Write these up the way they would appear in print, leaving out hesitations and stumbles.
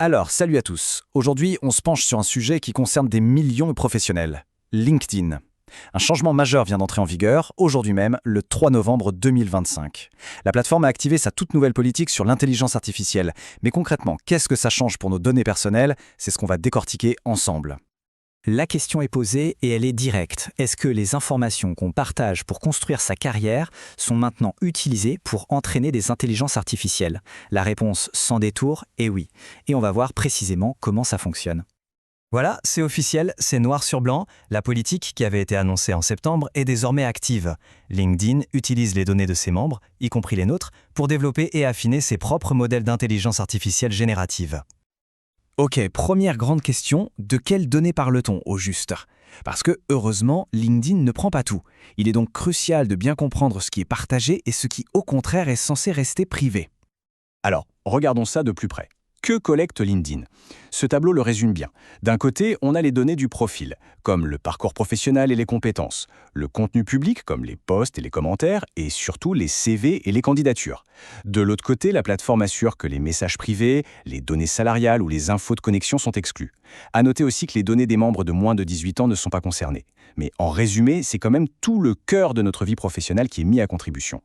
Alors, salut à tous. Aujourd'hui, on se penche sur un sujet qui concerne des millions de professionnels, LinkedIn. Un changement majeur vient d'entrer en vigueur, aujourd'hui même, le 3 novembre 2025. La plateforme a activé sa toute nouvelle politique sur l'intelligence artificielle. Mais concrètement, qu'est-ce que ça change pour nos données personnelles? C'est ce qu'on va décortiquer ensemble. La question est posée et elle est directe. Est-ce que les informations qu'on partage pour construire sa carrière sont maintenant utilisées pour entraîner des intelligences artificielles? La réponse sans détour est oui. Et on va voir précisément comment ça fonctionne. Voilà, c'est officiel, c'est noir sur blanc. La politique qui avait été annoncée en septembre est désormais active. LinkedIn utilise les données de ses membres, y compris les nôtres, pour développer et affiner ses propres modèles d'intelligence artificielle générative. Ok, première grande question, de quelles données parle-t-on au juste? Parce que, heureusement, LinkedIn ne prend pas tout. Il est donc crucial de bien comprendre ce qui est partagé et ce qui, au contraire, est censé rester privé. Alors, regardons ça de plus près. Que collecte LinkedIn? Ce tableau le résume bien. D'un côté, on a les données du profil, comme le parcours professionnel et les compétences, le contenu public, comme les posts et les commentaires, et surtout les CV et les candidatures. De l'autre côté, la plateforme assure que les messages privés, les données salariales ou les infos de connexion sont exclus. À noter aussi que les données des membres de moins de 18 ans ne sont pas concernées. Mais en résumé, c'est quand même tout le cœur de notre vie professionnelle qui est mis à contribution.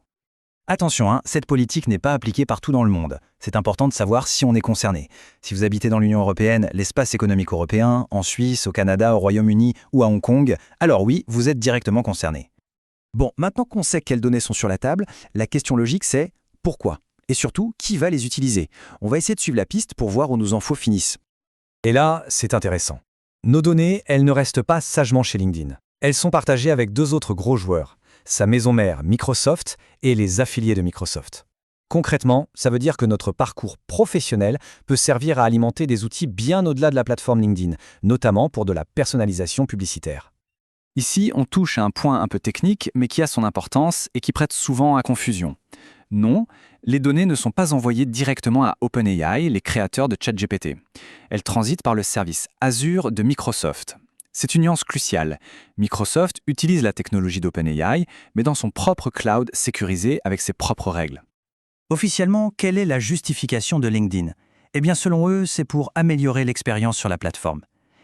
Attention, cette politique n'est pas appliquée partout dans le monde. C'est important de savoir si on est concerné. Si vous habitez dans l'Union européenne, l'espace économique européen, en Suisse, au Canada, au Royaume-Uni ou à Hong Kong, alors oui, vous êtes directement concerné. Bon, maintenant qu'on sait quelles données sont sur la table, la question logique c'est pourquoi? Et surtout, qui va les utiliser? On va essayer de suivre la piste pour voir où nos infos finissent. Et là, c'est intéressant. Nos données, elles ne restent pas sagement chez LinkedIn. Elles sont partagées avec deux autres gros joueurs, sa maison mère Microsoft et les affiliés de Microsoft. Concrètement, ça veut dire que notre parcours professionnel peut servir à alimenter des outils bien au-delà de la plateforme LinkedIn, notamment pour de la personnalisation publicitaire. Ici, on touche à un point un peu technique, mais qui a son importance et qui prête souvent à confusion. Non, les données ne sont pas envoyées directement à OpenAI, les créateurs de ChatGPT. Elles transitent par le service Azure de Microsoft. C'est une nuance cruciale. Microsoft utilise la technologie d'OpenAI, mais dans son propre cloud sécurisé avec ses propres règles. Officiellement, quelle est la justification de LinkedIn? Eh bien, selon eux, c'est pour améliorer l'expérience sur la plateforme.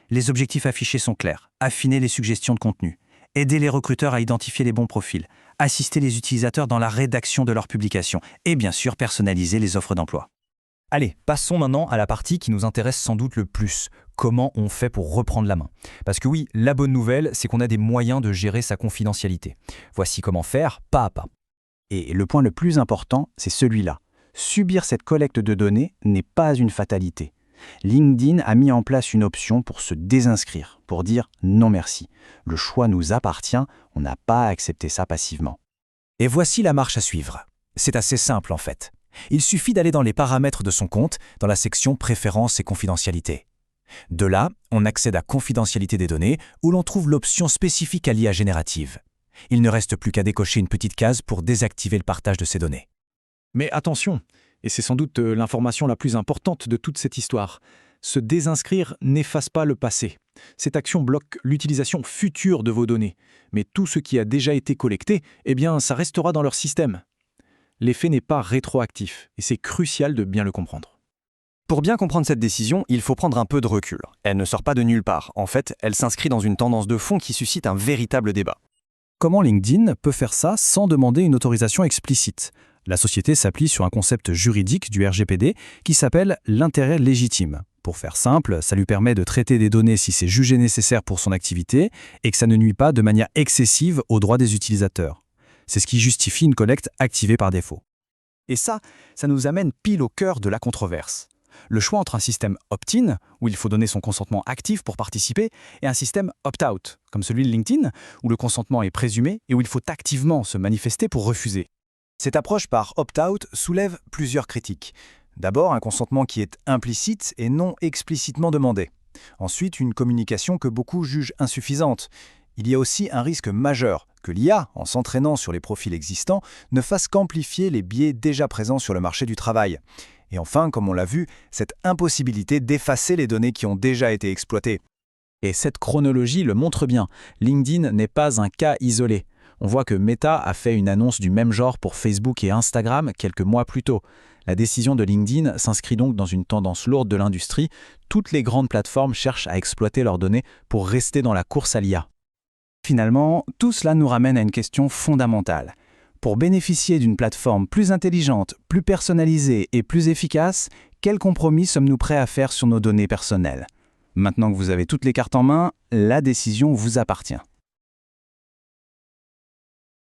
Les objectifs affichés sont clairs. Affiner les suggestions de contenu, aider les recruteurs à identifier les bons profils, assister les utilisateurs dans la rédaction de leurs publications et bien sûr personnaliser les offres d'emploi. Allez, passons maintenant à la partie qui nous intéresse sans doute le plus. Comment on fait pour reprendre la main? Parce que oui, la bonne nouvelle, c'est qu'on a des moyens de gérer sa confidentialité. Voici comment faire, pas à pas. Et le point le plus important, c'est celui-là. Subir cette collecte de données n'est pas une fatalité. LinkedIn a mis en place une option pour se désinscrire, pour dire non merci. Le choix nous appartient, on n'a pas à accepter ça passivement. Et voici la marche à suivre. C'est assez simple en fait. Il suffit d'aller dans les paramètres de son compte, dans la section Préférences et confidentialité. De là, on accède à Confidentialité des données, où l'on trouve l'option spécifique à l'IA générative. Il ne reste plus qu'à décocher une petite case pour désactiver le partage de ces données. Mais attention, et c'est sans doute l'information la plus importante de toute cette histoire, se désinscrire n'efface pas le passé. Cette action bloque l'utilisation future de vos données, mais tout ce qui a déjà été collecté, eh bien, ça restera dans leur système. L'effet n'est pas rétroactif, et c'est crucial de bien le comprendre. Pour bien comprendre cette décision, il faut prendre un peu de recul. Elle ne sort pas de nulle part. En fait, elle s'inscrit dans une tendance de fond qui suscite un véritable débat. Comment LinkedIn peut faire ça sans demander une autorisation explicite? La société s'appuie sur un concept juridique du RGPD qui s'appelle l'intérêt légitime. Pour faire simple, ça lui permet de traiter des données si c'est jugé nécessaire pour son activité et que ça ne nuit pas de manière excessive aux droits des utilisateurs. C'est ce qui justifie une collecte activée par défaut. Et ça nous amène pile au cœur de la controverse. Le choix entre un système opt-in, où il faut donner son consentement actif pour participer, et un système opt-out, comme celui de LinkedIn, où le consentement est présumé et où il faut activement se manifester pour refuser. Cette approche par opt-out soulève plusieurs critiques. D'abord, un consentement qui est implicite et non explicitement demandé. Ensuite, une communication que beaucoup jugent insuffisante. Il y a aussi un risque majeur que l'IA, en s'entraînant sur les profils existants, ne fasse qu'amplifier les biais déjà présents sur le marché du travail. Et enfin, comme on l'a vu, cette impossibilité d'effacer les données qui ont déjà été exploitées. Et cette chronologie le montre bien. LinkedIn n'est pas un cas isolé. On voit que Meta a fait une annonce du même genre pour Facebook et Instagram quelques mois plus tôt. La décision de LinkedIn s'inscrit donc dans une tendance lourde de l'industrie. Toutes les grandes plateformes cherchent à exploiter leurs données pour rester dans la course à l'IA. Finalement, tout cela nous ramène à une question fondamentale. Pour bénéficier d'une plateforme plus intelligente, plus personnalisée et plus efficace, quel compromis sommes-nous prêts à faire sur nos données personnelles ? Maintenant que vous avez toutes les cartes en main, la décision vous appartient.